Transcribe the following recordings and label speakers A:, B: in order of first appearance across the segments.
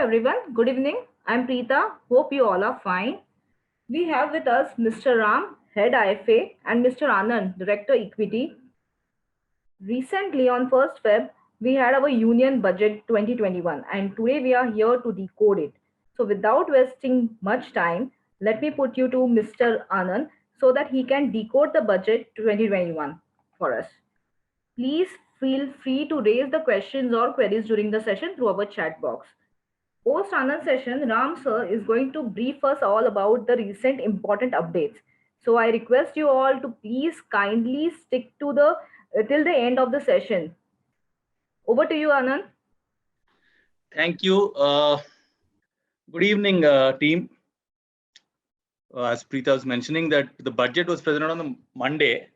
A: everyone. Good evening. I'm Preeta. Hope you all are fine. We have with us Mr. Ram, Head IFA, and Mr. Anand, Director Equity. Recently, on 1st Feb, we had our Union Budget 2021, and today we are here to decode it. So, without wasting much time, let me put you to Mr. Anand so that he can decode the budget 2021 for us. Please feel free to raise the questions or queries during the session through our chat box. Post Anand session, Ram sir is going to brief us all about the recent important updates. So I request you all to please kindly stick to the till the end of the session. Over to you, Anand.
B: Thank you. Good evening, team. As Preeta was mentioning that the budget was presented on the Monday.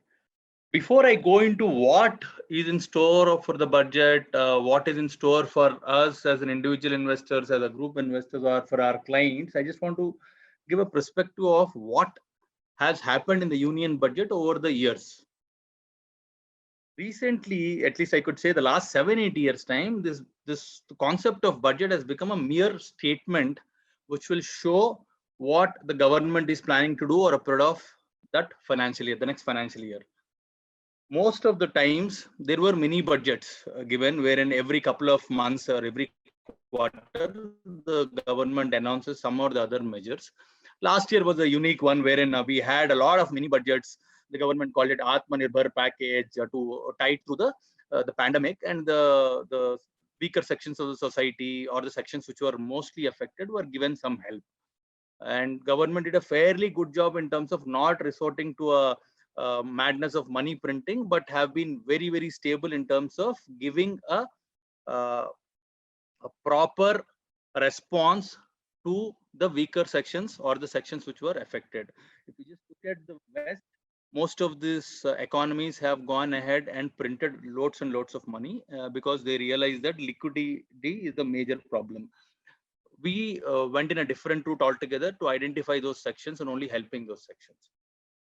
B: Before I go into what is in store for the budget, what is in store for us as an individual investors, as a group investors, or for our clients, I just want to give a perspective of what has happened in the union budget over the years. Recently, at least I could say the last 7-8 years time, this concept of budget has become a mere statement which will show what the government is planning to do or a period of that financial year, the next financial year. Most of the times there were mini budgets given wherein every couple of months or every quarter the government announces some or the other measures. Last year was a unique one wherein we had a lot of mini budgets. The government called it Atmanirbhar package to tie to the pandemic, and the weaker sections of the society or the sections which were mostly affected were given some help. And government did a fairly good job in terms of not resorting to a madness of money printing, but have been very, very stable in terms of giving a proper response to the weaker sections or the sections which were affected. If you just look at the West, most of these economies have gone ahead and printed loads and loads of money because they realize that liquidity is the major problem. We went in a different route altogether to identify those sections and only helping those sections.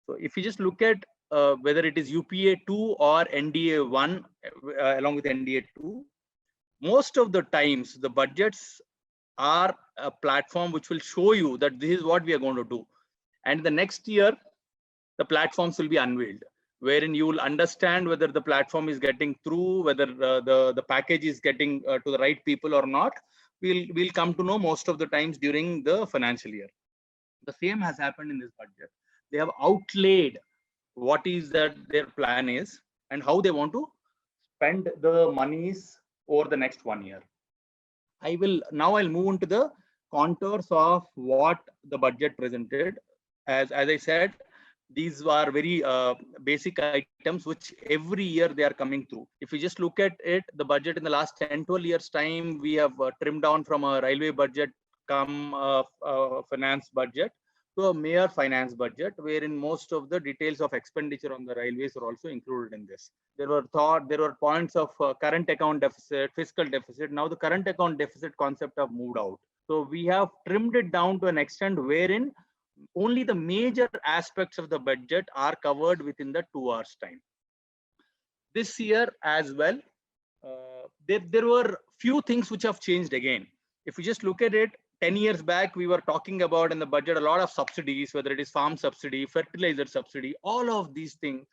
B: So if you just look at whether it is UPA 2 or NDA 1 along with NDA 2, most of the times the budgets are a platform which will show you that this is what we are going to do. And the next year, the platforms will be unveiled, wherein you will understand whether the platform is getting through, whether the package is getting to the right people or not. We'll come to know most of the times during the financial year. The same has happened in this budget. They have outlaid what is that their plan is and how they want to spend the monies over the next 1 year. I'll move into the contours of what the budget presented. As I said, these are very basic items which every year they are coming through. If you just look at it, the budget in the last 10-12 years time, we have trimmed down from a railway budget come finance budget to a mere finance budget, wherein most of the details of expenditure on the railways are also included in this. There were points of current account deficit, fiscal deficit. Now the current account deficit concept have moved out. So we have trimmed it down to an extent wherein only the major aspects of the budget are covered within the 2 hours time. This year as well, there were few things which have changed again. If you just look at it, 10 years back, we were talking about in the budget a lot of subsidies, whether it is farm subsidy, fertilizer subsidy, all of these things,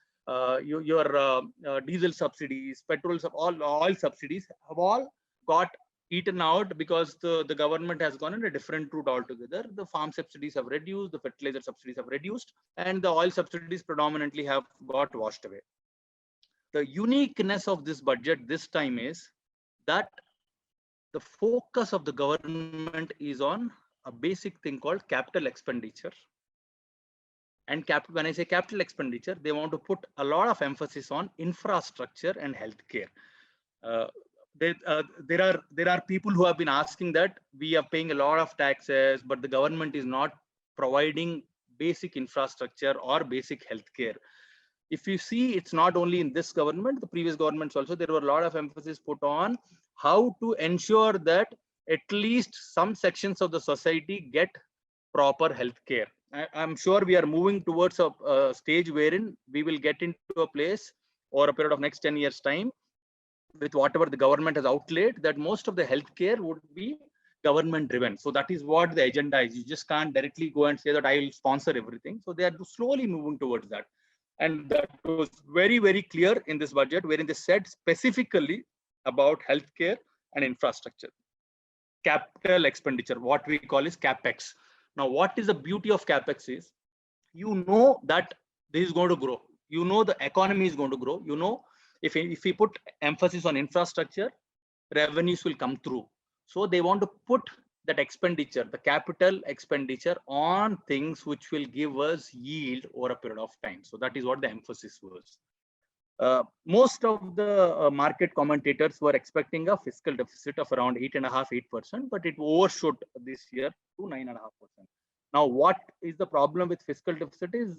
B: your diesel subsidies, petrol, all oil subsidies have all got eaten out because the government has gone in a different route altogether. The farm subsidies have reduced, the fertilizer subsidies have reduced, and the oil subsidies predominantly have got washed away. The uniqueness of this budget this time is that the focus of the government is on a basic thing called capital expenditure. And when I say capital expenditure, they want to put a lot of emphasis on infrastructure and healthcare. There are people who have been asking that we are paying a lot of taxes, but the government is not providing basic infrastructure or basic healthcare. If you see, it's not only in this government, the previous governments also, there were a lot of emphasis put on how to ensure that at least some sections of the society get proper healthcare. I'm sure we are moving towards a stage wherein we will get into a place or a period of next 10 years time with whatever the government has outlaid, that most of the healthcare would be government driven. So that is what the agenda is. You just can't directly go and say that I will sponsor everything. So they are slowly moving towards that. And that was very, very clear in this budget, wherein they said specifically about healthcare and infrastructure, capital expenditure, what we call is capex. Now, what is the beauty of capex is, you know that this is going to grow. You know the economy is going to grow. You know, if we put emphasis on infrastructure, revenues will come through. So they want to put that expenditure, the capital expenditure, on things which will give us yield over a period of time. So that is what the emphasis was. Most of the market commentators were expecting a fiscal deficit of around 8.5–8%, but it overshot this year to 9.5%. Now, what is the problem with fiscal deficit is,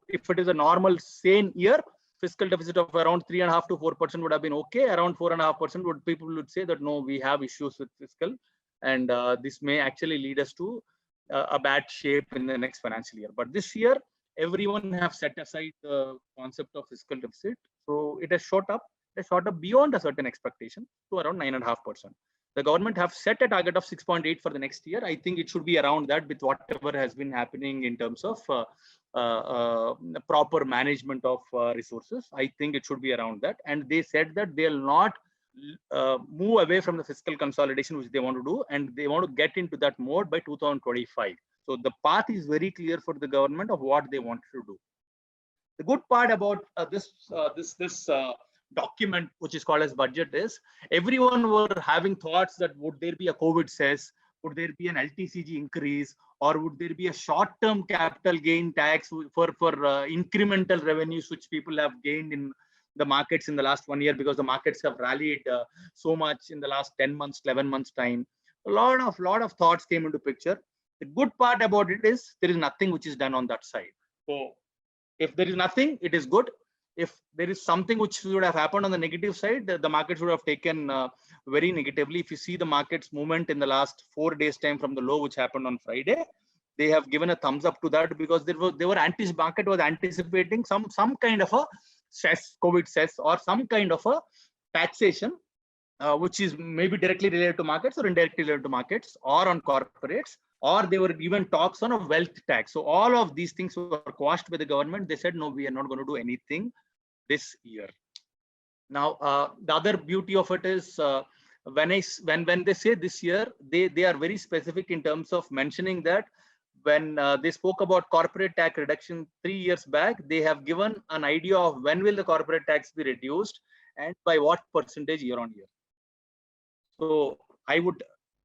B: if it is a normal sane year, fiscal deficit of around 3.5 to 4% would have been okay. Around 4.5% would people would say that no, we have issues with fiscal, and this may actually lead us to a bad shape in the next financial year. But this year, everyone have set aside the concept of fiscal deficit, so it has shot up. It has shot up beyond a certain expectation to around 9.5%. The government have set a target of 6.8 for the next year. I think it should be around that with whatever has been happening in terms of proper management of resources. I think it should be around that. And they said that they'll not move away from the fiscal consolidation which they want to do, and they want to get into that mode by 2025. So the path is very clear for the government of what they want to do. The good part about this document, which is called as budget, is everyone were having thoughts that would there be a COVID cess, would there be an LTCG increase, or would there be a short-term capital gain tax for incremental revenues which people have gained in the markets in the last 1 year, because the markets have rallied so much in the last 10 months, 11 months time. A lot of thoughts came into picture. The good part about it is there is nothing which is done on that side. So if there is nothing, it is good. If there is something which should have happened on the negative side, the market should have taken very negatively. If you see the market's movement in the last 4 days time from the low which happened on Friday, they have given a thumbs up to that, because market was anticipating some kind of a cess, COVID cess, or some kind of a taxation, which is maybe directly related to markets or indirectly related to markets or on corporates, or they were even talks on a wealth tax. So all of these things were quashed by the government. They said, no, we are not going to do anything this year. Now, the other beauty of it is when they say this year, they are very specific in terms of mentioning that when they spoke about corporate tax reduction 3 years back, they have given an idea of when will the corporate tax be reduced and by what percentage year on year. So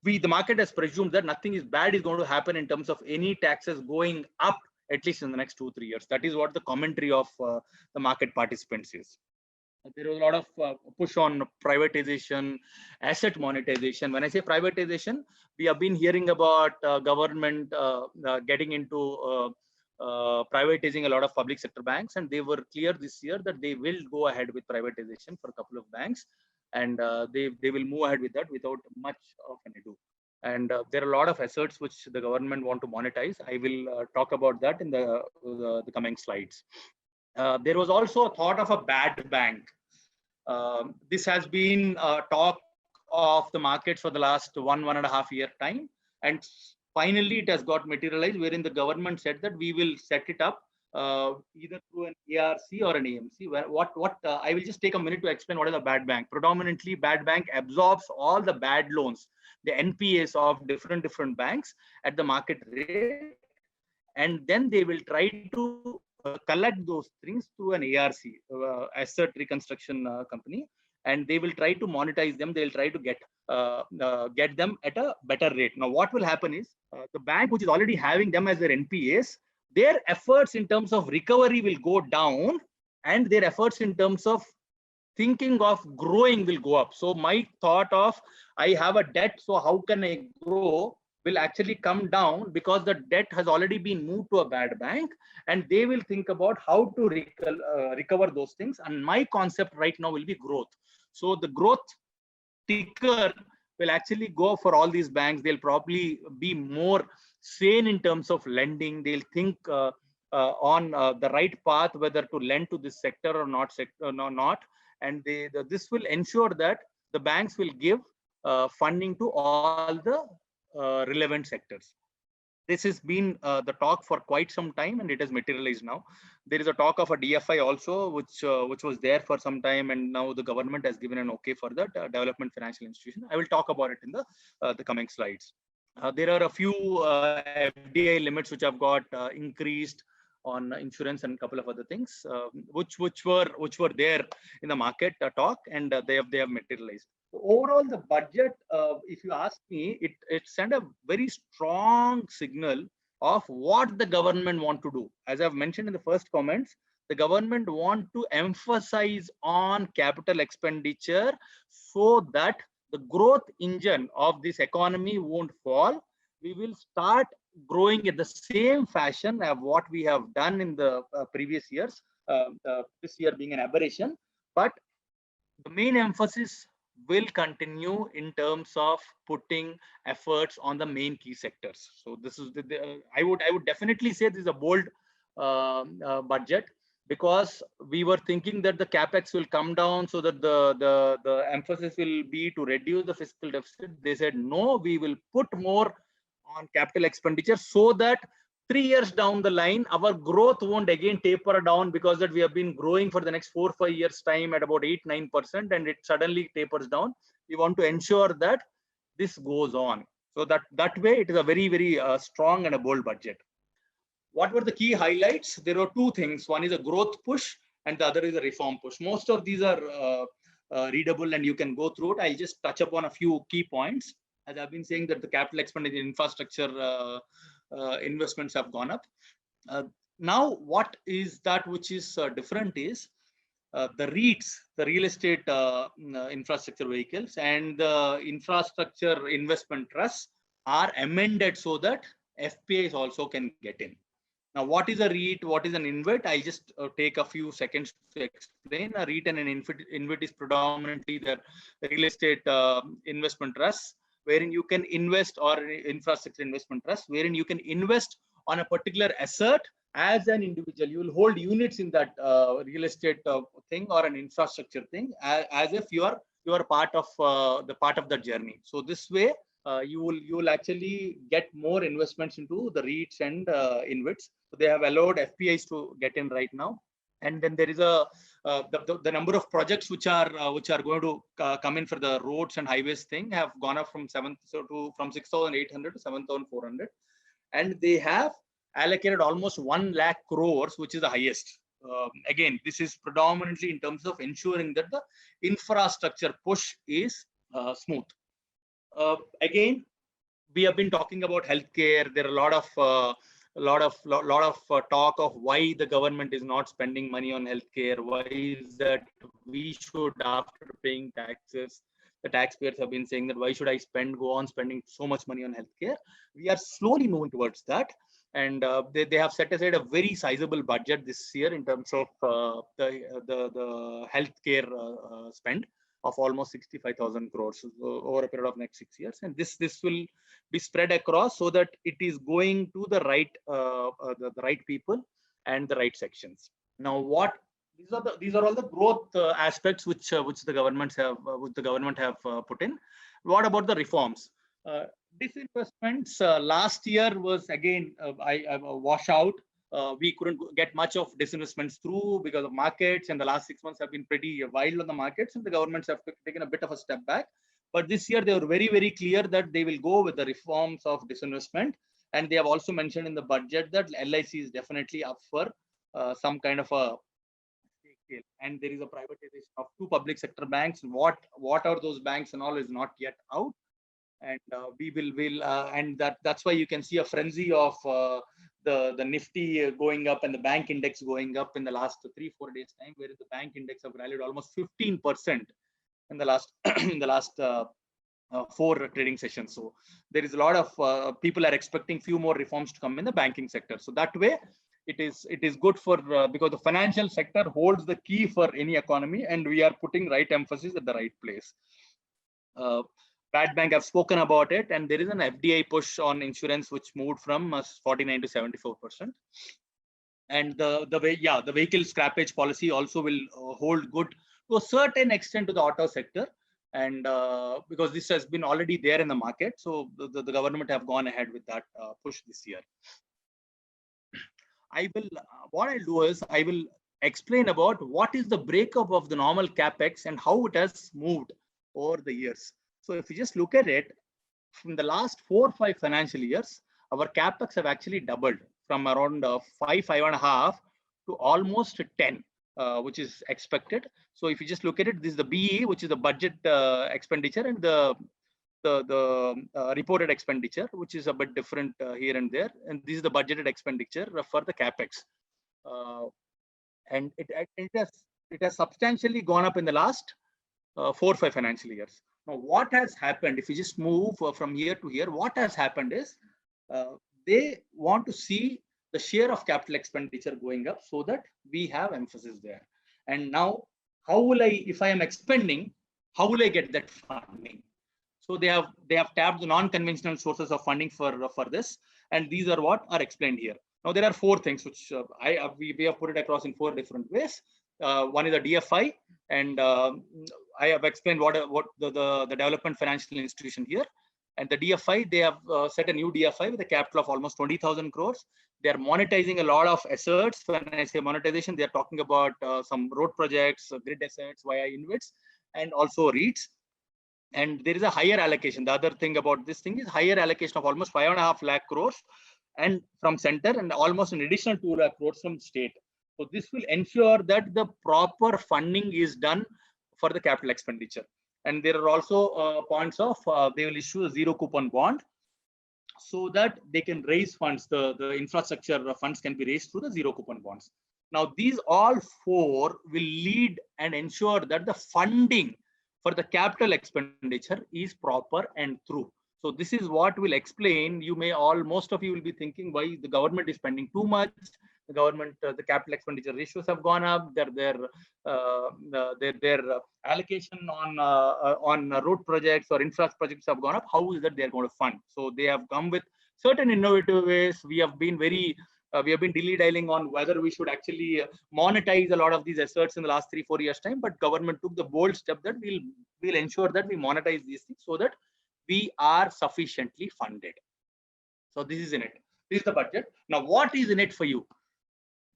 B: the market has presumed that nothing is bad is going to happen in terms of any taxes going up, at least in the next 2-3 years. That is what the commentary of the market participants is. There was a lot of push on privatization, asset monetization. When I say privatization, we have been hearing about government getting into privatizing a lot of public sector banks, and they were clear this year that they will go ahead with privatization for a couple of banks, and they will move ahead with that without much of an ado. And there are a lot of assets which the government want to monetize. I will talk about that in the coming slides. There was also a thought of a bad bank. This has been talk of the markets for the last 1.5 year time, and finally it has got materialized, wherein the government said that we will set it up either through an ARC or an AMC. I will just take a minute to explain what is a bad bank. Predominantly, bad bank absorbs all the bad loans, the NPAs of different banks at the market rate, and then they will try to collect those things through an ARC, asset reconstruction company, and they will try to monetize them. They will try to get them at a better rate. Now, what will happen is the bank which is already having them as their NPAs, their efforts in terms of recovery will go down, and their efforts in terms of thinking of growing will go up. So my thought of I have a debt, so how can I grow, will actually come down, because the debt has already been moved to a bad bank, and they will think about how to recover those things. And my concept right now will be growth. So the growth ticker will actually go for all these banks. They'll probably be more sane in terms of lending. They'll think on the right path, whether to lend to this sector or not. And this will ensure that the banks will give funding to all the relevant sectors. This has been the talk for quite some time, and it has materialized now. There is a talk of a DFI also, which was there for some time, and now the government has given an okay for that development financial institution. I will talk about it in the coming slides. There are a few FDI limits which have got increased on insurance and a couple of other things, which were there in the market talk, and they have materialized. Overall, the budget, if you ask me, it sent a very strong signal of what the government want to do. As I've mentioned in the first comments, the government want to emphasize on capital expenditure so that the growth engine of this economy won't fall. We will start growing at the same fashion of what we have done in the previous years, this year being an aberration. But the main emphasis will continue in terms of putting efforts on the main key sectors. So this is I would definitely say this is a bold budget, because we were thinking that the capex will come down so that the emphasis will be to reduce the fiscal deficit. They said no, we will put more on capital expenditure so that 3 years down the line, our growth won't again taper down, because that we have been growing for the next 4 or 5 years time at about 8-9%, and it suddenly tapers down. We want to ensure that this goes on. So that way, it is a very, very strong and a bold budget. What were the key highlights? There are two things. One is a growth push, and the other is a reform push. Most of these are readable, and you can go through it. I'll just touch upon a few key points. As I've been saying, that the capital expenditure infrastructure investments have gone up. Now, what is that which is different is the REITs, the real estate infrastructure vehicles, and the infrastructure investment trusts are amended so that FPIs also can get in. Now, what is a REIT? What is an InvIT? I'll just take a few seconds to explain. A REIT and an InvIT is predominantly the real estate investment trusts, wherein you can invest, or infrastructure investment trust, wherein you can invest on a particular asset as an individual. You will hold units in that real estate thing or an infrastructure thing, as if you are part of that journey. So this way, you will actually get more investments into the REITs and InvITs. So they have allowed FPIs to get in right now. And then there is the number of projects which are going to come in for the roads and highways thing have gone up from 6,800 to 7,400, and they have allocated almost 1 lakh crores, which is the highest. Again, this is predominantly in terms of ensuring that the infrastructure push is smooth. Again, we have been talking about healthcare. There are a lot of talk of why the government is not spending money on healthcare. Why is that we should, after paying taxes, the taxpayers have been saying that why should I go on spending so much money on healthcare? We are slowly moving towards that, and they have set aside a very sizable budget this year in terms of the healthcare spend of almost 65,000 crores over a period of next 6 years, and this will be spread across so that it is going to the right people and the right sections. Now, these are all the growth aspects which the government have put in. What about the reforms? Disinvestments last year was again I wash out. We couldn't get much of disinvestments through because of markets, and the last 6 months have been pretty wild on the markets, and the governments have taken a bit of a step back. But this year, they were very, very clear that they will go with the reforms of disinvestment. And they have also mentioned in the budget that LIC is definitely up for some kind of a stake sale. And there is a privatization of 2 public sector banks. What are those banks and all is not yet out. And we will and that's why you can see a frenzy of the Nifty going up and the bank index going up in the last 3-4 days time, whereas the bank index have rallied almost 15% in the last 4 trading sessions. So there is a lot of people are expecting few more reforms to come in the banking sector. So that way, it is good for because the financial sector holds the key for any economy, and we are putting right emphasis at the right place. Bad Bank, I've spoken about it, and there is an FDI push on insurance which moved from 49 to 74%. And the vehicle scrappage policy also will hold good to a certain extent to the auto sector. And because this has been already there in the market, so the government have gone ahead with that push this year. I will, what I'll do is I will explain about what is the breakup of the normal capex and how it has moved over the years. So if you just look at it, from the last 4 or 5 financial years, our capex have actually doubled from around 5.5 to almost 10, which is expected. So if you just look at it, this is the BE, which is the budget expenditure, and the reported expenditure, which is a bit different here and there. And this is the budgeted expenditure for the capex, and it has substantially gone up in the last 4 or 5 financial years. Now, what has happened, if you just move from here to here, what has happened is they want to see the share of capital expenditure going up so that we have emphasis there. And now, how will I, if I am expending, how will I get that funding? So they have tapped the non-conventional sources of funding for this, and these are what are explained here. Now there are 4 things which we have put it across in 4 different ways. One is the DFI, and I have explained what the development financial institution here. And the DFI, they have set a new DFI with a capital of almost 20,000 crores. They are monetizing a lot of assets. When I say monetization, they are talking about some road projects, grid assets via InvITs, and also REITs. And there is a higher allocation. The other thing about this thing is higher allocation of almost 5.5 lakh crores and from center, and almost an additional 2 lakh crores from state. So this will ensure that the proper funding is done for the capital expenditure. And there are also points of they will issue a 0 coupon bond so that they can raise funds. The infrastructure funds can be raised through the 0 coupon bonds. Now these all 4 will lead and ensure that the funding for the capital expenditure is proper and true. So this is what will explain. Most of you will be thinking why the government is spending too much. The government, the capital expenditure ratios have gone up. Their allocation on road projects or infrastructure projects have gone up. How is that they are going to fund? So they have come with certain innovative ways. We have been dilly-dallying on whether we should actually monetize a lot of these assets in the last 3-4 years time, but government took the bold step that we'll ensure that we monetize these things so that we are sufficiently funded. So this is in it. This is the budget. Now, what is in it for you?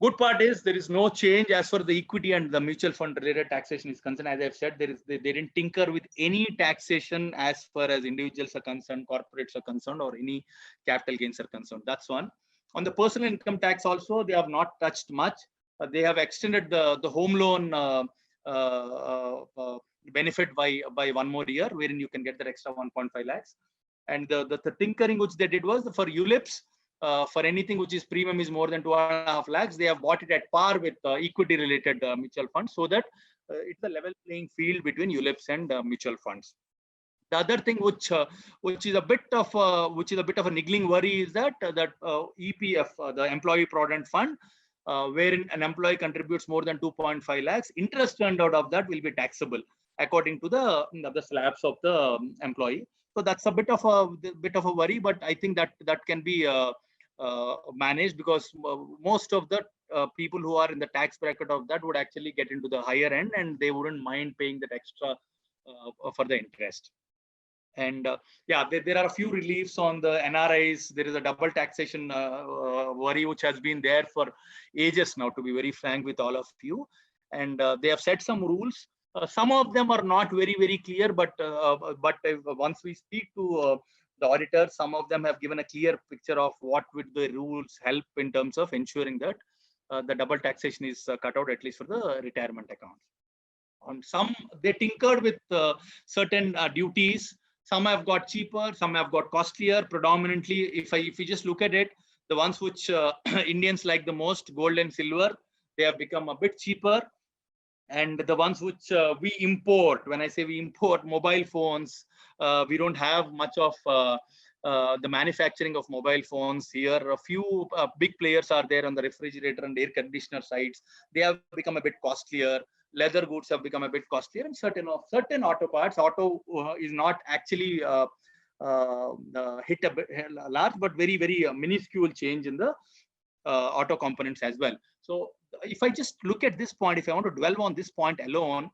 B: Good part is there is no change as far as the equity and the mutual fund related taxation is concerned. As I've said, they didn't tinker with any taxation as far as individuals are concerned, corporates are concerned, or any capital gains are concerned. That's one. On the personal income tax also, they have not touched much. They have extended the home loan benefit by 1 more year, wherein you can get that extra 1.5 lakhs. And the tinkering which they did was for ULIPs, for anything which is premium is more than 2.5 lakhs, they have bought it at par with equity related mutual funds, so that it's a level playing field between ULIPs and mutual funds. The other thing which is a bit of a niggling worry is that EPF, the Employee Provident Fund, wherein an employee contributes more than 2.5 lakhs, interest earned out of that will be taxable according to the slabs of the employee. So that's a bit of a worry, but I think that can be managed, because most of the people who are in the tax bracket of that would actually get into the higher end, and they wouldn't mind paying that extra for the interest. And yeah, there are a few reliefs on the NRIs. There is a double taxation worry which has been there for ages now, to be very frank with all of you. And they have set some rules. Some of them are not very, very clear, but once we speak to the auditors, some of them have given a clear picture of what would the rules help in terms of ensuring that the double taxation is cut out, at least for the retirement accounts. On some, they tinkered with certain duties. Some have got cheaper, some have got costlier. Predominantly, if you just look at it, the ones which Indians like the most, gold and silver, they have become a bit cheaper. And the ones which we import, when I say we import, mobile phones, we don't have much of the manufacturing of mobile phones here. A few big players are there on the refrigerator and air conditioner sides. They have become a bit costlier. Leather goods have become a bit costlier, and certain auto parts. Auto is not actually hit a large, but very, very minuscule change in the auto components as well. So if I just look at this point, if I want to dwell on this point alone,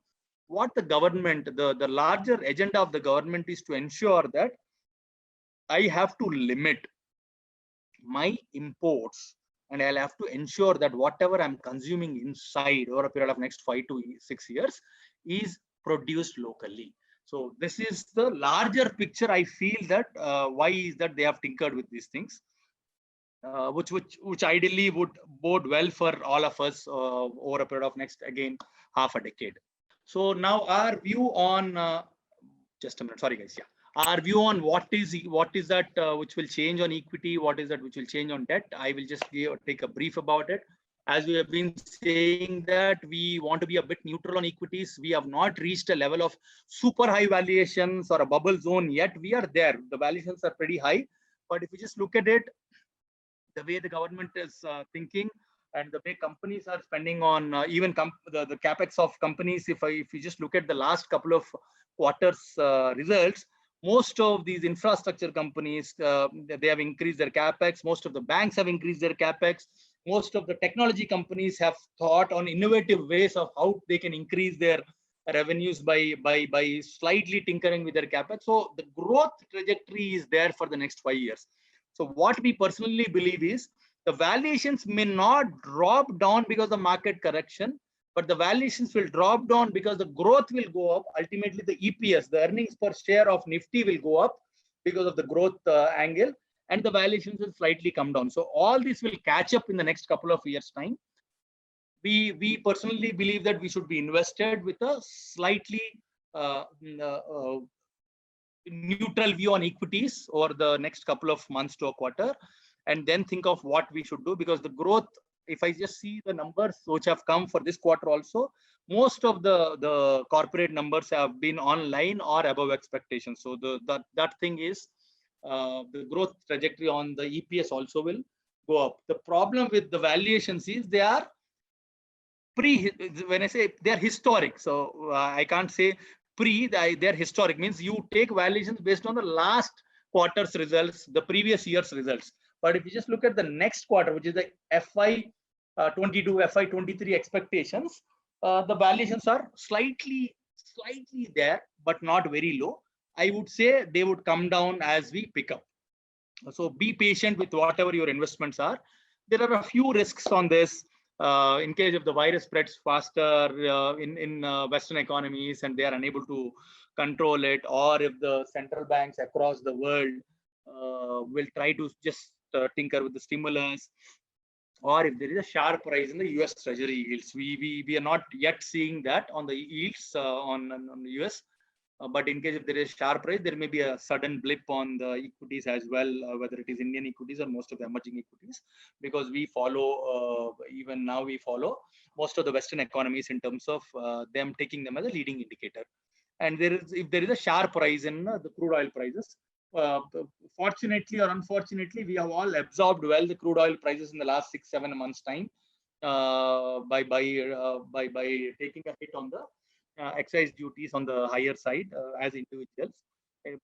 B: what the government, the larger agenda of the government is to ensure that I have to limit my imports, and I'll have to ensure that whatever I'm consuming inside over a period of next 5 to 6 years is produced locally. So this is the larger picture. I feel that why is that they have tinkered with these things, which ideally would bode well for all of us over a period of next, again, half a decade. So now our view on just a minute, sorry guys, yeah, our view on what is that which will change on equity, what is that which will change on debt. I will just take a brief about it. As we have been saying that we want to be a bit neutral on equities. We have not reached a level of super high valuations or a bubble zone yet. We are there. The valuations are pretty high, but if you just look at it, the way the government is thinking and the way companies are spending on even the capex of companies, if you just look at the last couple of quarters results, most of these infrastructure companies, they have increased their capex. Most of the banks have increased their capex. Most of the technology companies have thought on innovative ways of how they can increase their revenues by slightly tinkering with their capex. So the growth trajectory is there for the next 5 years. So what we personally believe is the valuations may not drop down because of market correction, but the valuations will drop down because the growth will go up. Ultimately, the EPS, the earnings per share of Nifty, will go up because of the growth angle, and the valuations will slightly come down. So all this will catch up in the next couple of years' time. We personally believe that we should be invested with a slightly neutral view on equities over the next couple of months to a quarter, and then think of what we should do, because the growth, if I just see the numbers which have come for this quarter also, most of the corporate numbers have been online or above expectations. So that thing is the growth trajectory on the EPS also will go up. The problem with the valuations is they are when I say they are historic, so I can't say they're historic, means you take valuations based on the last quarter's results, the previous year's results. But if you just look at the next quarter, which is the FY 22, FY 23 expectations, the valuations are slightly there, but not very low. I would say they would come down as we pick up. So be patient with whatever your investments are. There are a few risks on this. In case if the virus spreads faster in Western economies and they are unable to control it, or if the central banks across the world will try to just tinker with the stimulus, or if there is a sharp rise in the US Treasury yields. We are not yet seeing that on the yields on the US. But in case if there is sharp rise, there may be a sudden blip on the equities as well, whether it is Indian equities or most of the emerging equities, because we follow, even now we follow most of the Western economies in terms of them taking them as a leading indicator. And if there is a sharp rise in the crude oil prices, fortunately or unfortunately, we have all absorbed well the crude oil prices in the last 6-7 months time by taking a hit on the excise duties on the higher side as individuals.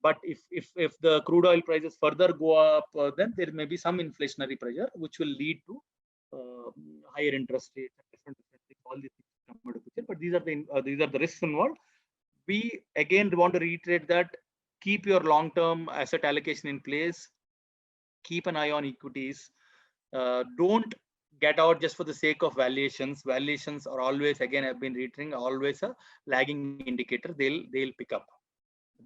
B: But if the crude oil prices further go up, then there may be some inflationary pressure, which will lead to higher interest rates and different things. All these things come into picture. But these are the risks involved. We again want to reiterate that keep your long-term asset allocation in place. Keep an eye on equities. Don't get out just for the sake of valuations. Valuations are always, again, I've been reiterating, always a lagging indicator. They'll pick up.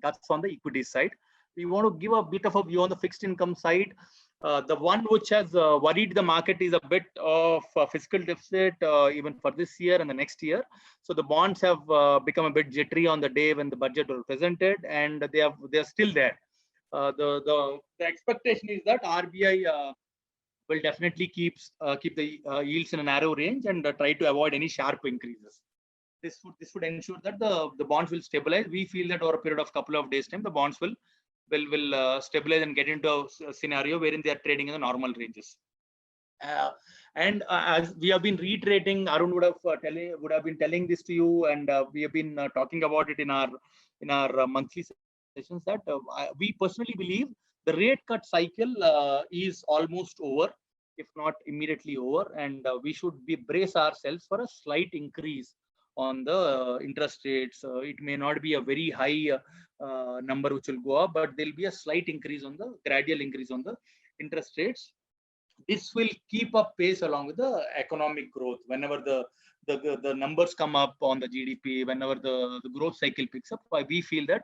B: That's on the equity side. We want to give a bit of a view on the fixed income side. The one which has worried the market is a bit of fiscal deficit even for this year and the next year. So the bonds have become a bit jittery on the day when the budget was presented, and they're still there. The expectation is that RBI will definitely keep the yields in a narrow range and try to avoid any sharp increases. This would ensure that the bonds will stabilize. We feel that over a period of couple of days time, the bonds will stabilize and get into a scenario wherein they are trading in the normal ranges. As we have been reiterating, Arun would have been telling this to you, and we have been talking about it in our monthly sessions, that we personally believe the rate cut cycle is almost over, if not immediately over, and we should brace ourselves for a slight increase on the interest rates. It may not be a very high number which will go up, but there'll be a slight increase on the gradual increase on the interest rates. This will keep up pace along with the economic growth. Whenever the numbers come up on the GDP, whenever the growth cycle picks up, we feel that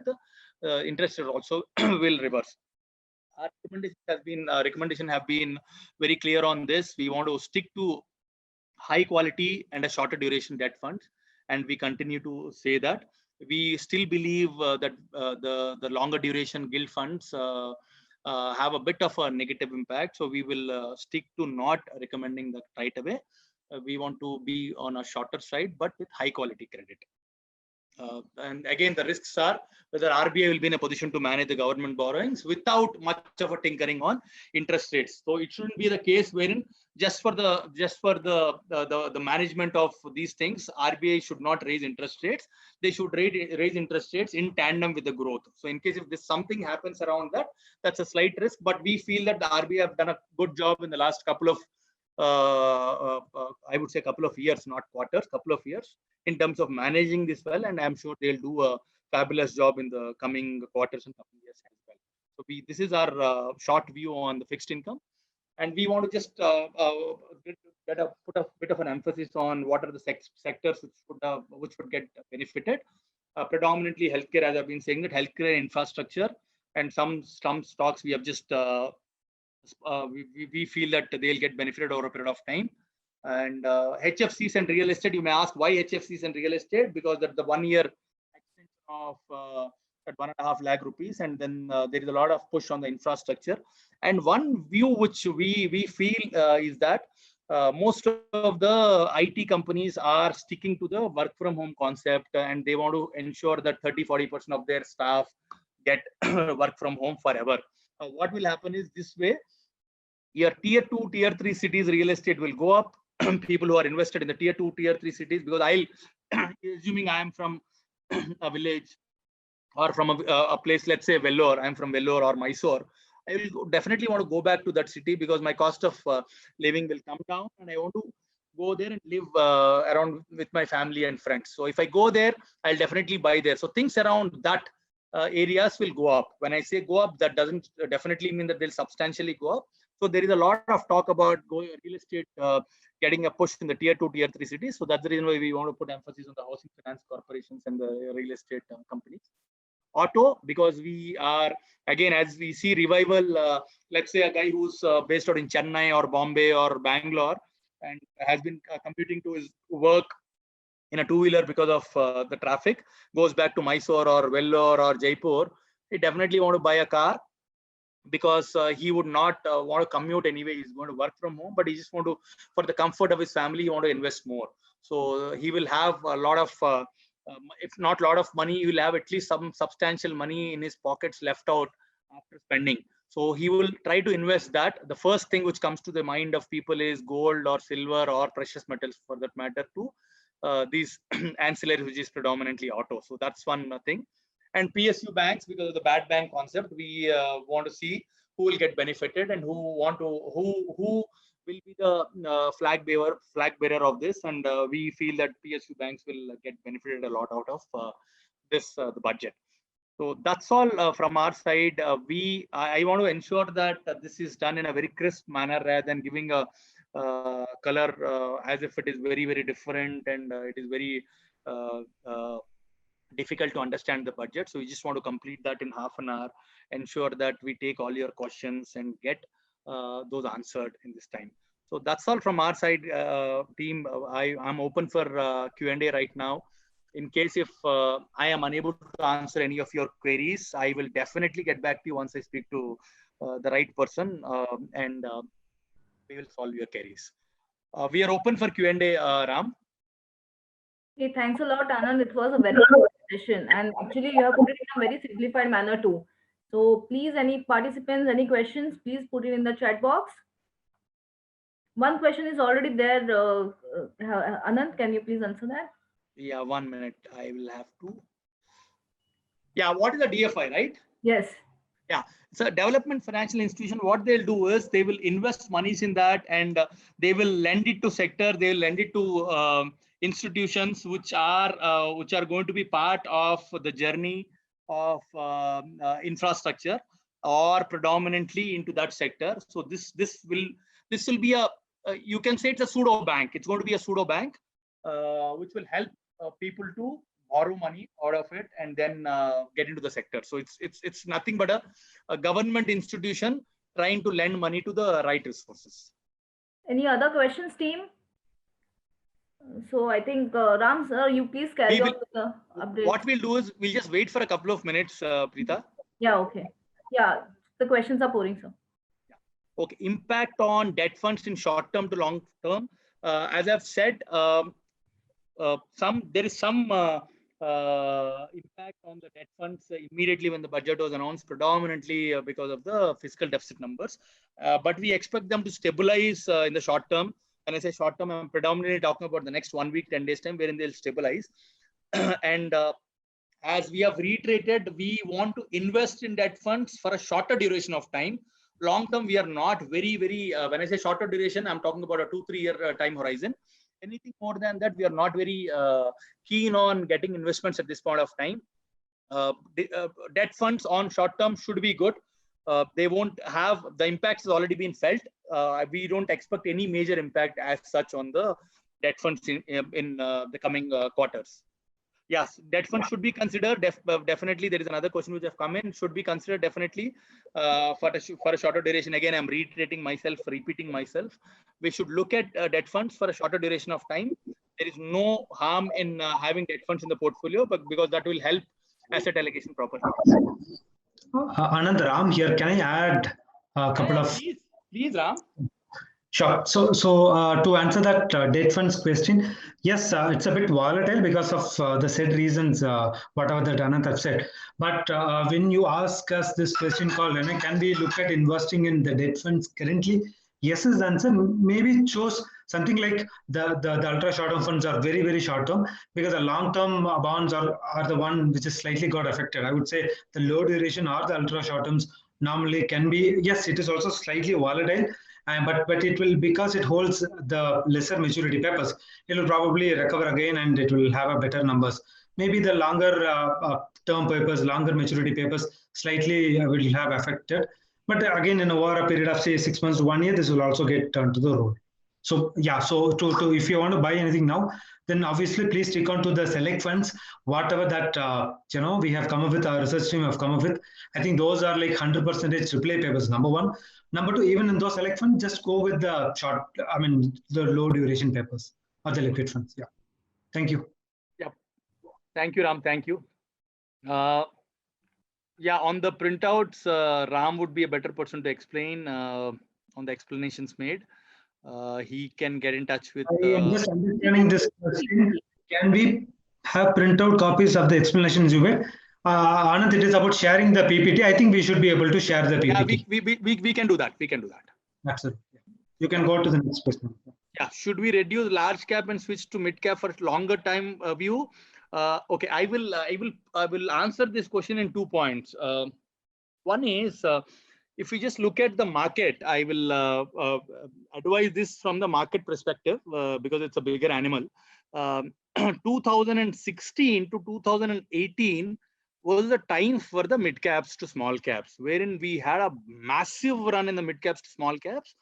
B: the interest rate also will reverse. Our recommendation have been very clear on this. We want to stick to high quality and a shorter duration debt funds, and we continue to say that. We still believe that the longer duration gilt funds have a bit of a negative impact, so we will stick to not recommending that right away. We want to be on a shorter side, but with high quality credit. And again, the risks are whether RBI will be in a position to manage the government borrowings without much of a tinkering on interest rates. So it shouldn't be the case wherein just for the management of these things, RBI should not raise interest rates. They should raise interest rates in tandem with the growth. So in case if this something happens around that, that's a slight risk. But we feel that the RBI have done a good job in the last couple of I would say couple of years, not quarters, couple of years, in terms of managing this well, and I'm sure they'll do a fabulous job in the coming quarters and coming years as well. So this is our short view on the fixed income, and we want to just put a bit of an emphasis on what are the sectors which would get benefited. Predominantly healthcare, as I've been saying, that healthcare infrastructure and some stocks we have just we feel that they'll get benefited over a period of time. And HFCs and real estate, you may ask why HFCs and real estate, because that's the 1 year extension of at 1.5 lakh rupees, and then there is a lot of push on the infrastructure. And one view which we feel is that most of the IT companies are sticking to the work from home concept, and they want to ensure that 30-40% of their staff get work from home forever. What will happen is this way: your tier 2, tier 3 cities real estate will go up. People who are invested in the tier 2, tier 3 cities, because assuming I am from a village or from a place, let's say Vellore, I'm from Vellore or Mysore, I will definitely want to go back to that city because my cost of living will come down, and I want to go there and live around with my family and friends. So if I go there, I'll definitely buy there. So things around that areas will go up. When I say go up, that doesn't definitely mean that they'll substantially go up. So there is a lot of talk about real estate getting a push in the tier 2, tier 3 cities. So that's the reason why we want to put emphasis on the housing finance corporations and the real estate companies. Auto, because we are, again, as we see revival, let's say a guy who's based out in Chennai or Bombay or Bangalore and has been commuting to his work in a two-wheeler because of the traffic, goes back to Mysore or Vellore or Jaipur, he definitely want to buy a car because he would not want to commute anyway. He's going to work from home, but he just want to, for the comfort of his family, he want to invest more. So he will have a lot of, if not a lot of money, he will have at least some substantial money in his pockets left out after spending. So he will try to invest that. The first thing which comes to the mind of people is gold or silver or precious metals, for that matter, to these ancillaries, which is predominantly auto. So that's one thing. And PSU banks, because of the bad bank concept, we want to see who will get benefited and who will be the flag bearer of this. And we feel that PSU banks will get benefited a lot out of the budget. So that's all from our side. I want to ensure that this is done in a very crisp manner rather than giving a color as if it is very, very different and it is very difficult to understand the budget. So we just want to complete that in half an hour, ensure that we take all your questions and get those answered in this time. So that's all from our side, team. I'm open for Q&A right now. In case if I am unable to answer any of your queries, I will definitely get back to you once I speak to the right person, and we will solve your queries. We are open for Q&A, Ram.
A: Okay, thanks a lot, Anand. It was a very good session, and actually you have put it in a very simplified manner too. So please, any participants, any questions, please put it in the chat box. One question is already there. Anand, can you please answer that?
B: Yeah, 1 minute. I will have to. Yeah, what is a DFI, right?
A: Yes.
B: Yeah, so development financial institution, what they'll do is they will invest monies in that, and they will lend it to sector. They will lend it to institutions which are going to be part of the journey of infrastructure or predominantly into that sector. So this will be a you can say it's a pseudo bank. It's going to be a pseudo bank which will help people to borrow money out of it and then get into the sector. So it's nothing but a government institution trying to lend money to the right resources.
A: Any other questions, team? So I think Ram sir, you please carry on with the update.
B: What we'll do is we'll just wait for a couple of minutes, Preeta.
A: Yeah, okay. Yeah, the questions are pouring, sir.
B: Okay, impact on debt funds in short term to long term. As I've said, there is some impact on the debt funds immediately when the budget was announced, predominantly because of the fiscal deficit numbers. But we expect them to stabilize in the short term. When I say short term, I'm predominantly talking about the next 1 week, 10 days time, wherein they'll stabilize. And as we have reiterated, we want to invest in debt funds for a shorter duration of time. Long term, we are not very, when I say shorter duration, I'm talking about a 2-3 year time horizon. Anything more than that, we are not very keen on getting investments at this point of time. Debt funds on short term should be good. They won't have, the impact has already been felt. We don't expect any major impact as such on the debt funds in the coming quarters. Yes, debt funds should be considered. Definitely, there is another question which have come in. Should be considered definitely for a shorter duration. Again, I'm repeating myself. We should look at debt funds for a shorter duration of time. There is no harm in having debt funds in the portfolio, but because that will help asset allocation properly.
C: Anand, Ram here. Can I add a couple of?
B: Please, Ram.
C: Sure. So to answer that debt funds question, yes, it's a bit volatile because of the said reasons, whatever that Anand have said. But when you ask us this question called, can we look at investing in the debt funds currently? Yes is the answer. Maybe choose something like the ultra short term funds are very, very short term, because the long term bonds are the one which is slightly got affected. I would say the low duration or the ultra short terms normally can be, yes, it is also slightly volatile. But it will, because it holds the lesser maturity papers, it will probably recover again and it will have a better numbers. Maybe the longer term papers, longer maturity papers slightly will have affected. But again, in over a period of say 6 months to 1 year, this will also get turned to the road. So yeah, so to if you want to buy anything now, then obviously please stick on to the select funds, whatever that we have come up with, our research team have come up with. I think those are like 100% AAA papers. Number one. Number two, even in those select funds, just go with the the low duration papers or the liquid funds. Yeah. Thank you.
B: Yeah. Thank you, Ram. Thank you. Yeah, on the printouts, Ram would be a better person to explain on the explanations made. He can get in touch with.
C: I am just understanding this question. Can we have printout copies of the explanations you made? Anand, it is about sharing the PPT. I think we should be able to share the PPT.
B: Yeah, we can do that. We can do that.
C: Absolutely. You can go to the next question.
B: Yeah. Should we reduce large cap and switch to mid cap for longer time view? Okay, I will answer this question in 2 points. One is, if we just look at the market, I will advise this from the market perspective because it's a bigger animal. 2016 to 2018 was the time for the mid caps to small caps, wherein we had a massive run in the mid caps to small caps.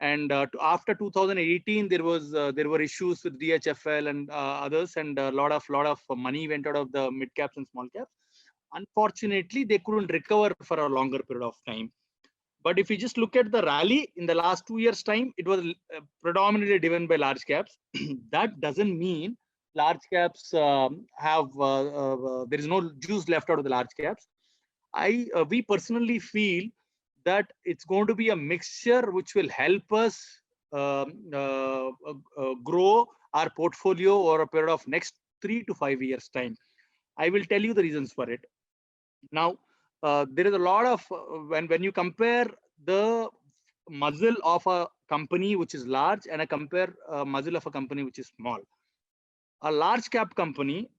B: And after 2018, there were issues with DHFL and others, and a lot of money went out of the mid caps and small caps. Unfortunately, they couldn't recover for a longer period of time. But if you just look at the rally in the last 2 years' time, it was predominantly driven by large caps. That doesn't mean large caps there is no juice left out of the large caps. We personally feel that it's going to be a mixture which will help us grow our portfolio over a period of next 3 to 5 years' time. I will tell you the reasons for it. Now, there is a lot of, when you compare the muzzle of a company which is large and compare muzzle of a company which is small, a large cap company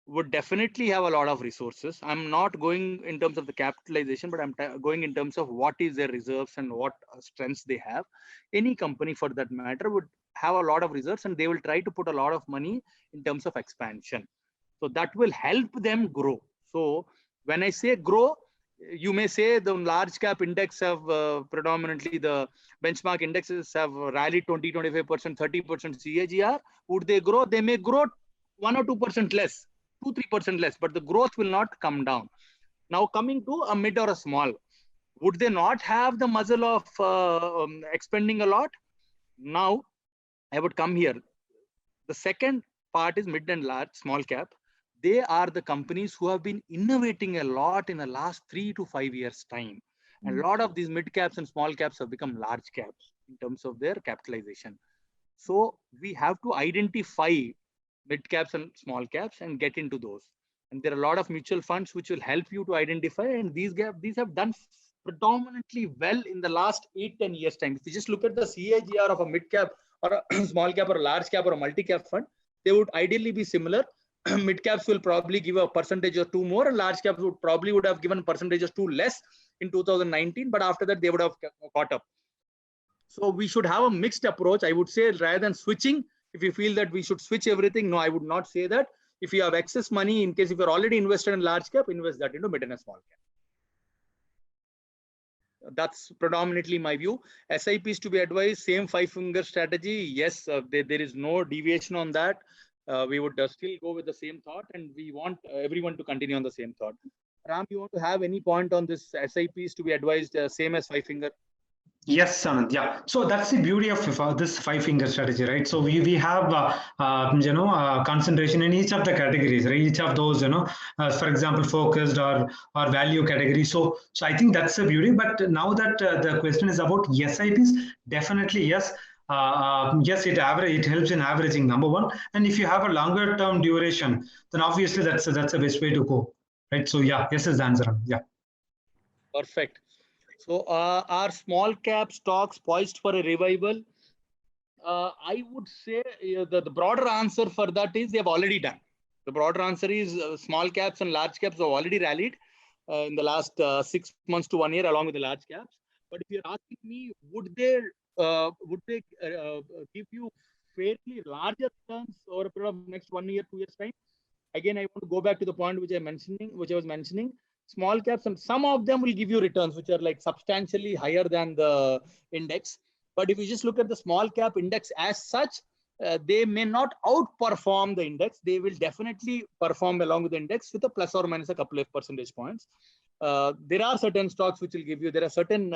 B: would definitely have a lot of resources. I'm not going in terms of the capitalization, but I'm going in terms of what is their reserves and what strengths they have. Any company for that matter would have a lot of reserves and they will try to put a lot of money in terms of expansion. So that will help them grow. So when I say grow, you may say the large cap index have predominantly the benchmark indexes have rallied 20, 25%, 30% CAGR. Would they grow? They may grow 1 or 2% less, 2-3% less, but the growth will not come down. Now coming to a mid or a small, would they not have the muzzle of expending a lot? Now I would come here. The second part is mid and large, small cap. They are the companies who have been innovating a lot in the last 3 to 5 years time. And a lot of these mid caps and small caps have become large caps in terms of their capitalization. So we have to identify mid caps and small caps and get into those. And there are a lot of mutual funds which will help you to identify. And these have done predominantly well in the last 8-10 years time. If you just look at the CAGR of a mid cap or a small cap or a large cap or a multi cap fund, they would ideally be similar. Mid caps will probably give a percentage or 2 more, and large caps would have given percentages 2 less in 2019, but after that they would have caught up. So we should have a mixed approach. I would say rather than switching, if you feel that we should switch everything, no, I would not say that. If you have excess money, in case if you're already invested in large cap, invest that into mid and a small cap. That's predominantly my view. SIPs to be advised, same 5-finger strategy. Yes, there is no deviation on that. We would still go with the same thought, and we want everyone to continue on the same thought. Ram, you want to have any point on this SIPs to be advised same as 5-finger?
C: Yes, Anand. Yeah. So that's the beauty of this 5-finger strategy, right? So we have concentration in each of the categories, right? Each of those, for example, focused or value category. So I think that's the beauty. But now that the question is about SIPs, definitely yes. Yes, it helps in averaging, number one. And if you have a longer term duration, then obviously that's the best way to go, right? So yeah, yes is the answer. Yeah.
B: Perfect. So are small cap stocks poised for a revival? I would say the broader answer for that is they have already done. The broader answer is small caps and large caps have already rallied in the last 6 months to 1 year along with the large caps. But if you're asking me, would they give you fairly larger returns over a period of next 1 year, 2 years time? Again, I want to go back to the point which I was mentioning. Small caps, and some of them will give you returns which are like substantially higher than the index. But if you just look at the small cap index as such, they may not outperform the index. They will definitely perform along with the index with a plus or minus a couple of percentage points. There are certain stocks which will give you, there are certain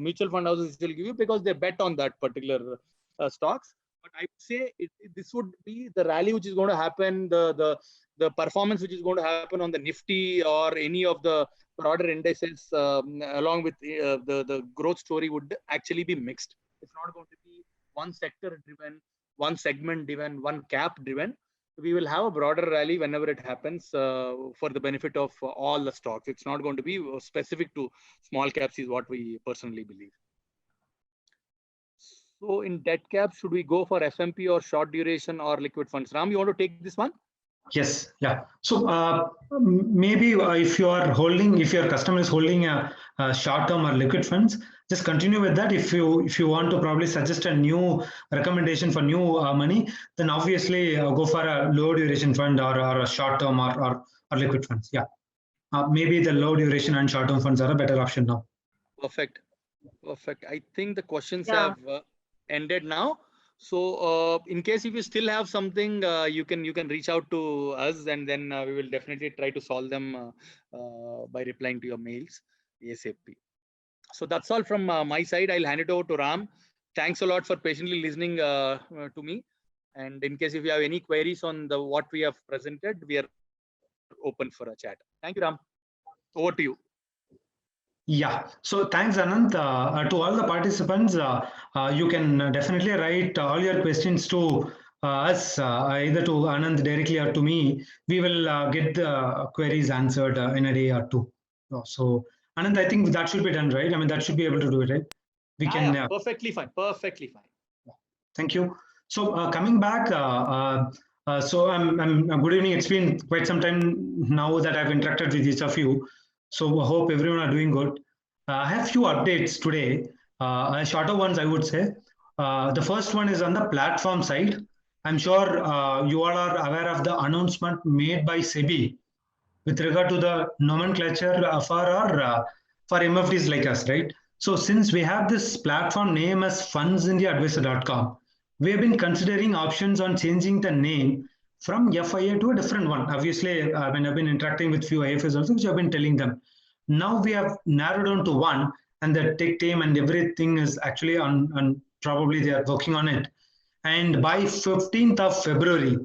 B: mutual fund houses which will give you because they bet on that particular stocks. But I would say this would be the rally which is going to happen, the performance which is going to happen on the Nifty or any of the broader indices along with the growth story would actually be mixed. It's not going to be one sector driven, one segment driven, one cap driven. We will have a broader rally whenever it happens for the benefit of all the stocks. It's not going to be specific to small caps is what we personally believe. So in debt caps, should we go for FMP or short duration or liquid funds? Ram, you want to take this one?
C: Yes, yeah. So maybe if your customer is holding a short-term or liquid funds, just continue with that. If you want to probably suggest a new recommendation for new money, then obviously go for a low duration fund or a short-term or liquid funds. Yeah, maybe the low duration and short-term funds are a better option now.
B: Perfect. I think the questions have ended now. So in case if you still have something, you can reach out to us, and then we will definitely try to solve them by replying to your mails ASAP. So that's all from my side. I'll hand it over to Ram. Thanks a lot for patiently listening to me. And in case if you have any queries on what we have presented, we are open for a chat. Thank you, Ram. Over to you.
C: Yeah, so thanks, Anand. To all the participants, you can definitely write all your questions to us, either to Anand directly or to me. We will get the queries answered in a day or two. So, Anand, I think that should be done, right? I mean, that should be able to do it, right? We can.
B: Yeah, perfectly fine. Perfectly fine.
C: Thank you. So, coming back, so I'm good evening. It's been quite some time now that I've interacted with each of you. So I hope everyone are doing good. I have few updates today, shorter ones I would say. The first one is on the platform side. I'm sure you all are aware of the announcement made by SEBI with regard to the nomenclature for MFDs like us, right? So since we have this platform name as fundsindiaadvisor.com, we have been considering options on changing the name from FIA to a different one. Obviously, when I've been interacting with few IFAs also, which I've been telling them. Now we have narrowed down to one, and the tech team and everything is actually on probably they are working on it. And by 15th of February,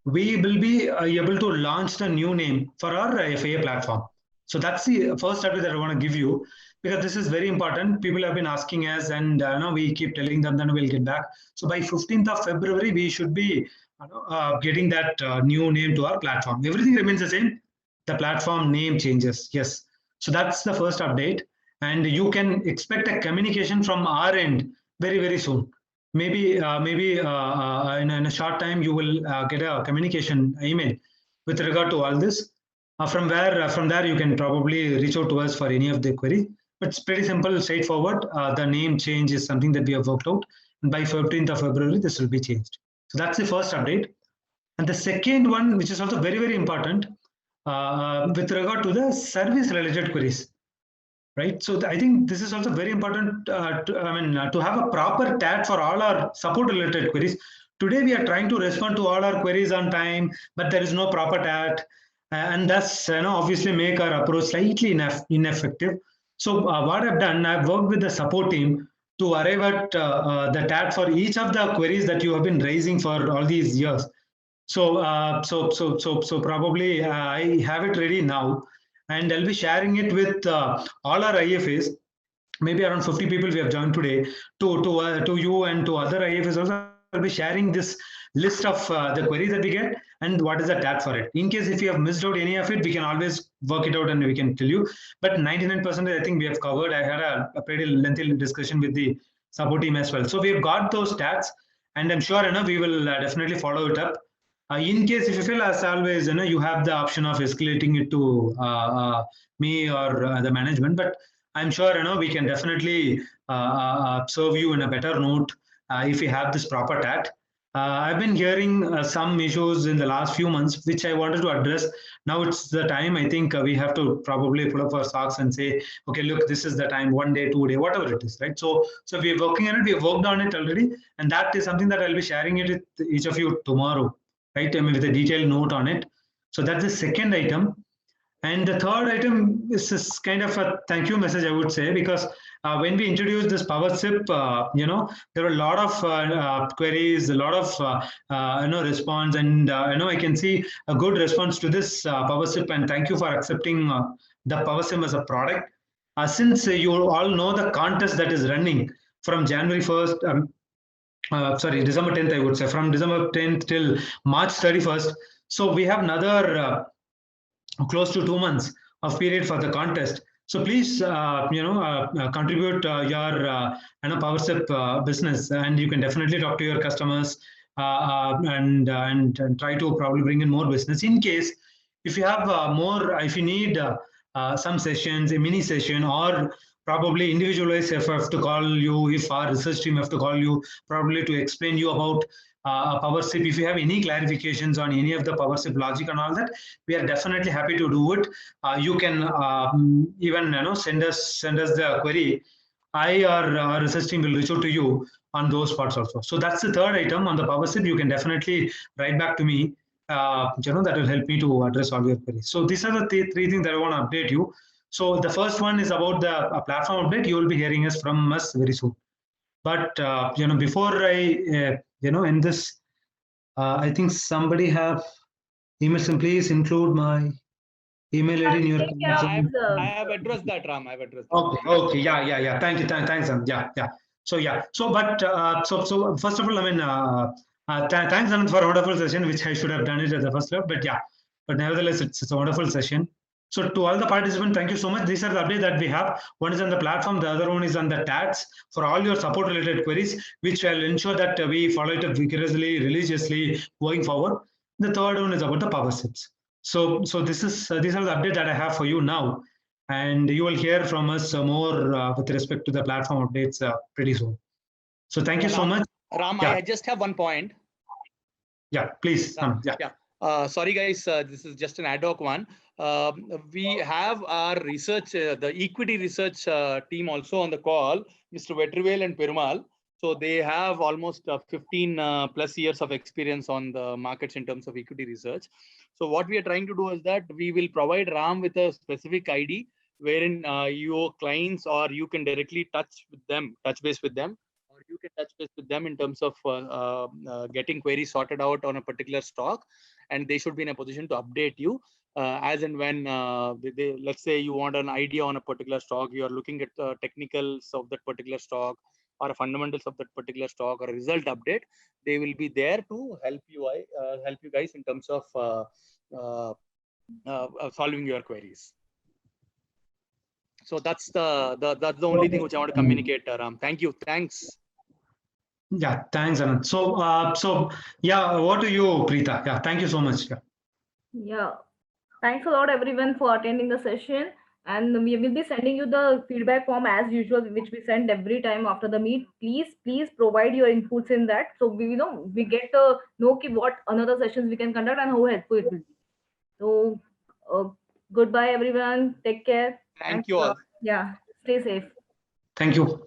C: we will be able to launch the new name for our FIA platform. So that's the first update that I want to give you, because this is very important. People have been asking us, and we keep telling them that we'll get back. So by 15th of February, we should be getting that new name to our platform. Everything remains the same. The platform name changes. Yes. So that's the first update. And you can expect a communication from our end very, very soon. Maybe in a short time, you will get a communication email with regard to all this. From there, you can probably reach out to us for any of the query. But it's pretty simple, straightforward. The name change is something that we have worked out. And by 15th of February, this will be changed. So that's the first update. And the second one, which is also very, very important, with regard to the service-related queries. Right. So I think this is also very important to have a proper TAT for all our support related queries. Today, we are trying to respond to all our queries on time, but there is no proper TAT. And thus, obviously make our approach slightly ineffective. So what I've done, I've worked with the support team to arrive at the TAT for each of the queries that you have been raising for all these years. So probably I have it ready now. And I'll be sharing it with all our IFAs. Maybe around 50 people we have joined today. To you and to other IFAs also, I'll be sharing this list of the queries that we get and what is the TAT for it. In case if you have missed out any of it, we can always work it out and we can tell you. But 99% I think we have covered. I had a pretty lengthy discussion with the support team as well. So we have got those TATs, and I'm sure we will definitely follow it up. In case if you feel, as always, you have the option of escalating it to me or the management, but I'm sure we can definitely serve you in a better note if you have this proper TAT. I've been hearing some issues in the last few months, which I wanted to address. Now it's the time. I think we have to probably pull up our socks and say, okay, look, this is the time, 1 day, 2 day, whatever it is, right? So we're working on it. We've worked on it already, and that is something that I'll be sharing it with each of you tomorrow. Right, with a detailed note on it. So that's the second item. And the third item is kind of a thank you message, I would say, because when we introduced this PowerSIP, there were a lot of queries, a lot of response, and I can see a good response to this PowerSIP. And thank you for accepting the PowerSIP as a product. Since you all know the contest that is running from January 1st. December 10th, I would say, from December 10th till March 31st. So we have another close to 2 months of period for the contest. So please, contribute your PowerSIP business, and you can definitely talk to your customers and try to probably bring in more business. In case if you have if you need some sessions, a mini session, or probably individualized if I have to call you, if our research team have to call you, probably to explain you about PowerSIP. If you have any clarifications on any of the PowerSIP logic and all that, we are definitely happy to do it. You can even send us the query. I or our research team will reach out to you on those parts also. So that's the third item on the PowerSIP. You can definitely write back to me. That will help me to address all your queries. So these are the three things that I want to update you. So the first one is about the platform update. You will be hearing from us very soon. But before I end this, I think somebody have emails, and please include my email ID in your.
B: I have addressed that, Ram. I have addressed that.
C: Okay. Yeah. Thank you. Thanks, Ram. Yeah. So first of all, thanks, Anand, for a wonderful session, which I should have done it at the first step. But nevertheless, it's a wonderful session. So to all the participants, thank you so much. These are the updates that we have. One is on the platform, the other one is on the TATs for all your support related queries, which will ensure that we follow it up vigorously, religiously going forward. The third one is about the PowerSIPs. So these are the updates that I have for you now. and you will hear from us more with respect to the platform updates pretty soon. So thank you so much.
B: Ram,
C: Yeah.
B: I just have one point.
C: Yeah, please.
B: Sorry, guys. This is just an ad hoc one. We have our research, the equity research team also on the call, Mr. Vetrivel and Perumal. So they have almost 15 plus years of experience on the markets in terms of equity research. So what we are trying to do is that we will provide Ram with a specific ID wherein your clients or you can directly touch base with them, or you can touch base with them in terms of getting queries sorted out on a particular stock, and they should be in a position to update you as and when let's say you want an idea on a particular stock, you are looking at the technicals of that particular stock or fundamentals of that particular stock or a result update. They will be there to help you guys in terms of solving your queries. So that's the only thing which I want to communicate, Ram. Thank you. Thanks.
C: Yeah, thanks, Anand. So yeah, over to you, Preeta. Yeah, thank you so much.
A: Yeah. Thanks a lot, everyone, for attending the session. And we will be sending you the feedback form as usual, which we send every time after the meet. Please provide your inputs in that. So we get to know what another sessions we can conduct and how helpful it will be. So goodbye, everyone. Take care.
B: Thank you all.
A: Yeah. Stay safe.
C: Thank you.